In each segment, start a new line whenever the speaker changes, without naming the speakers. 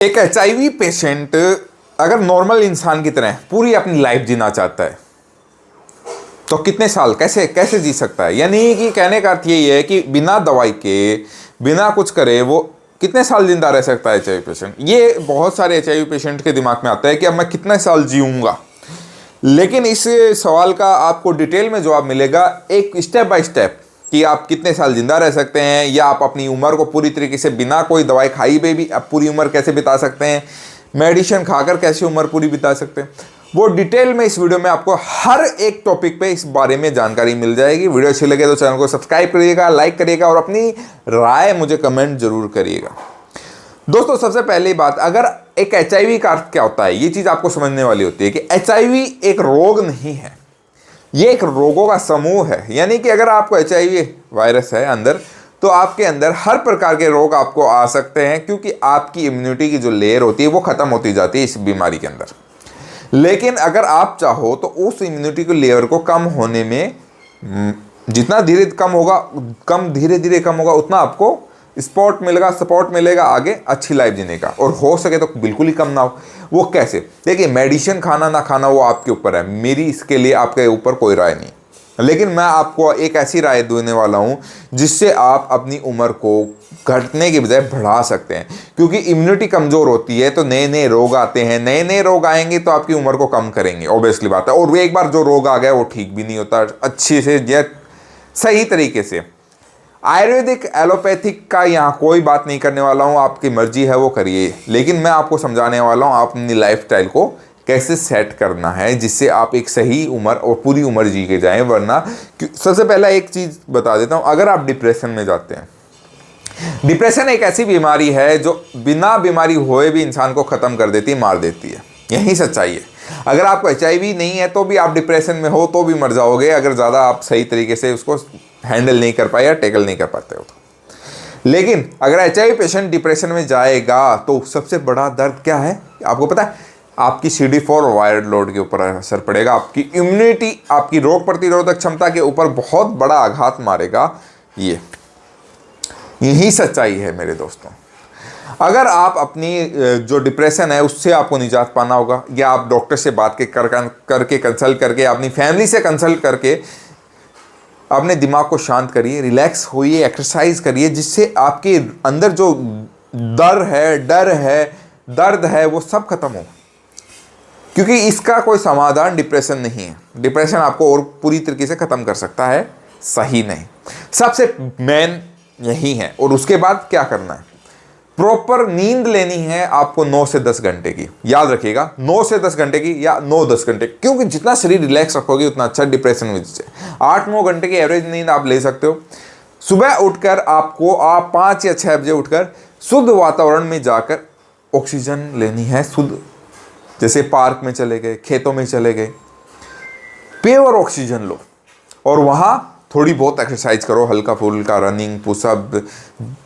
एक HIV patient अगर normal इंसान की तरह पूरी अपनी लाइफ जीना चाहता है तो कितने साल कैसे कैसे जी सकता है। यानी कि कहने का अर्थ यही है कि बिना दवाई के बिना कुछ करे वो कितने साल जिंदा रह सकता है एचआईवी पेशेंट। ये बहुत सारे एचआईवी पेशेंट के दिमाग में आता है कि अब मैं कितने साल जीऊंगा, लेकिन इस सवाल का आपको डिटेल में जवाब मिलेगा एक स्टेप बाय स्टेप कि आप कितने साल जिंदा रह सकते हैं या आप अपनी उम्र को पूरी तरीके से बिना कोई दवाई खाई पे भी आप पूरी उम्र कैसे बिता सकते हैं, मेडिसिन खाकर कैसे उम्र पूरी बिता सकते हैं। वो डिटेल में इस वीडियो में आपको हर एक टॉपिक पे इस बारे में जानकारी मिल जाएगी। वीडियो अच्छी लगे तो चैनल को सब्सक्राइब करिएगा, लाइक करिएगा और अपनी राय मुझे कमेंट जरूर करिएगा। दोस्तों सबसे पहली बात, अगर एक एचआईवी का अर्थ क्या होता है ये चीज आपको समझने वाली होती है कि एचआईवी एक रोग नहीं है, ये एक रोगों का समूह है। यानी कि अगर आपको एचआईवी वायरस है अंदर तो आपके अंदर हर प्रकार के रोग आपको आ सकते हैं, क्योंकि आपकी इम्यूनिटी की जो लेयर होती है वो खत्म होती जाती है इस बीमारी के अंदर। लेकिन अगर आप चाहो तो उस इम्यूनिटी की लेयर को कम होने में जितना धीरे धीरे कम होगा उतना आपको सपोर्ट मिलेगा आगे अच्छी लाइफ जीने का। और हो सके तो बिल्कुल ही कम ना हो। वो कैसे? देखिए, मेडिसिन खाना ना खाना वो आपके ऊपर है, मेरी इसके लिए आपके ऊपर कोई राय नहीं। लेकिन मैं आपको एक ऐसी राय देने वाला हूं जिससे आप अपनी उम्र को घटने की बजाय बढ़ा सकते हैं। क्योंकि इम्यूनिटी कमजोर होती है तो नए नए रोग आते हैं, नए नए रोग आएंगे तो आपकी उम्र को कम करेंगे, ऑब्वियसली बात है। और एक बार जो रोग आ गया वो ठीक भी नहीं होता अच्छे से या सही तरीके से। आयुर्वेदिक एलोपैथिक का यहाँ कोई बात नहीं करने वाला हूँ, आपकी मर्जी है वो करिए, लेकिन मैं आपको समझाने वाला हूँ आप अपनी लाइफस्टाइल को कैसे सेट करना है जिससे आप एक सही उम्र और पूरी उम्र जी के जाएं। वरना सबसे पहला एक चीज बता देता हूँ, अगर आप डिप्रेशन में जाते हैं, डिप्रेशन एक ऐसी बीमारी है जो बिना बीमारी हुए भी इंसान को खत्म कर देती है, मार देती है। यही सच्चाई है। अगर आपको एचआईवी नहीं है तो भी आप डिप्रेशन में हो तो भी मर जाओगे, अगर ज़्यादा आप सही तरीके से उसको हैंडल नहीं कर पाए या टैकल नहीं कर पाते हो तो। लेकिन अगर एचआईवी पेशेंट डिप्रेशन में जाएगा तो सबसे बड़ा दर्द क्या है आपको पता है? आपकी CD4 वायरल लोड के ऊपर असर पड़ेगा, आपकी इम्यूनिटी, आपकी रोग प्रतिरोधक क्षमता के ऊपर बहुत बड़ा आघात मारेगा। यही सच्चाई है मेरे दोस्तों। अगर आप अपनी जो डिप्रेशन है उससे आपको निजात पाना होगा, या आप डॉक्टर से बात करके कंसल्ट करके, अपनी फैमिली से कंसल्ट करके अपने दिमाग को शांत करिए, रिलैक्स होइए, एक्सरसाइज करिए, जिससे आपके अंदर जो डर है दर्द है वो सब खत्म हो। क्योंकि इसका कोई समाधान डिप्रेशन नहीं है। डिप्रेशन आपको और पूरी तरीके से खत्म कर सकता है, सही नहीं। सबसे मेन यही है। और उसके बाद क्या करना है? प्रॉपर नींद लेनी है आपको 9 से 10 घंटे की। याद रखिएगा, 9 से 10 घंटे की या 9-10 घंटे, क्योंकि जितना शरीर रिलैक्स रखोगे उतना अच्छा डिप्रेशन में से 8-9 घंटे की एवरेज नींद आप ले सकते हो। सुबह उठकर आप 5 या 6 बजे उठकर शुद्ध वातावरण में जाकर ऑक्सीजन लेनी है, शुद्ध। जैसे पार्क में चले गए, खेतों में चले गए, प्योर ऑक्सीजन लो और वहां थोड़ी बहुत एक्सरसाइज करो, हल्का फुल्का रनिंग, पुशअप,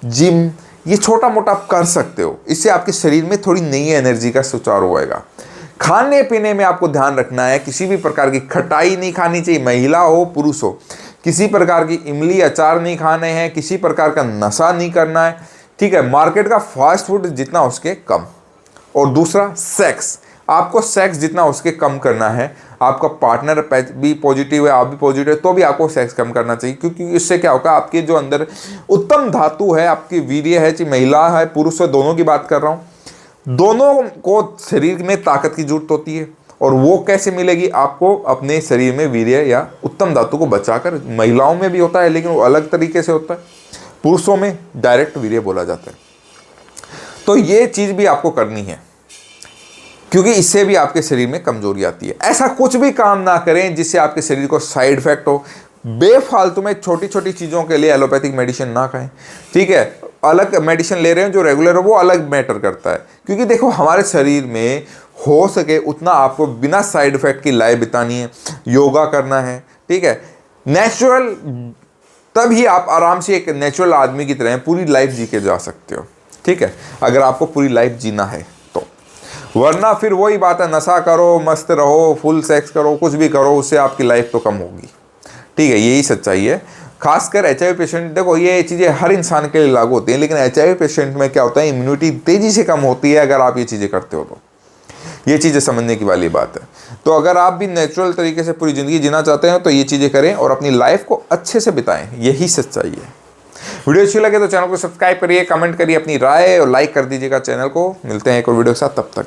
जिम, ये छोटा मोटा आप कर सकते हो। इससे आपके शरीर में थोड़ी नई एनर्जी का सुचार होएगा। खाने पीने में आपको ध्यान रखना है, किसी भी प्रकार की खटाई नहीं खानी चाहिए, महिला हो पुरुष हो। किसी प्रकार की इमली अचार नहीं खाने हैं, किसी प्रकार का नशा नहीं करना है, ठीक है। मार्केट का फास्ट फूड जितना उसके कम। और दूसरा, सेक्स, आपको सेक्स जितना उसके कम करना है। आपका पार्टनर भी पॉजिटिव है, आप भी पॉजिटिव है, तो भी आपको सेक्स कम करना चाहिए। क्योंकि इससे क्या होगा, आपके जो अंदर उत्तम धातु है, आपकी वीर्य है, चाहे महिला है पुरुष है, दोनों की बात कर रहा हूँ, दोनों को शरीर में ताकत की जरूरत होती है। और वो कैसे मिलेगी आपको? अपने शरीर में वीर्य या उत्तम धातु को बचाकर। महिलाओं में भी होता है लेकिन वो अलग तरीके से होता है, पुरुषों में डायरेक्ट वीर्य बोला जाता है। तो ये चीज़ भी आपको करनी है, क्योंकि इससे भी आपके शरीर में कमजोरी आती है। ऐसा कुछ भी काम ना करें जिससे आपके शरीर को साइड इफेक्ट हो। बेफालतू में छोटी छोटी चीज़ों के लिए एलोपैथिक मेडिसिन ना खाएं, ठीक है। अलग मेडिसिन ले रहे हैं जो रेगुलर हो वो अलग मैटर करता है। क्योंकि देखो, हमारे शरीर में हो सके उतना आपको बिना साइड इफेक्ट की लाइफ बितानी है, योगा करना है, ठीक है, नेचुरल। तभी आप आराम से एक नेचुरल आदमी की तरह पूरी लाइफ जी के जा सकते हो, ठीक है, अगर आपको पूरी लाइफ जीना है। वरना फिर वही बात है, नशा करो, मस्त रहो, फुल सेक्स करो, कुछ भी करो, उससे आपकी लाइफ तो कम होगी, ठीक है। यही सच्चाई है। खासकर HIV पेशेंट, देखो ये चीज़ें हर इंसान के लिए लागू होती हैं, लेकिन HIV पेशेंट में क्या होता है, इम्यूनिटी तेज़ी से कम होती है अगर आप ये चीज़ें करते हो तो। ये चीज़ें समझने की वाली बात है। तो अगर आप भी नेचुरल तरीके से पूरी ज़िंदगी जीना चाहते हैं तो ये चीज़ें करें और अपनी लाइफ को अच्छे से बिताएं, यही सच्चाई है। वीडियो अच्छी लगे तो चैनल को सब्सक्राइब करिए, कमेंट करिए अपनी राय और लाइक कर दीजिएगा चैनल को। मिलते हैं एक और वीडियो के साथ, तब तक।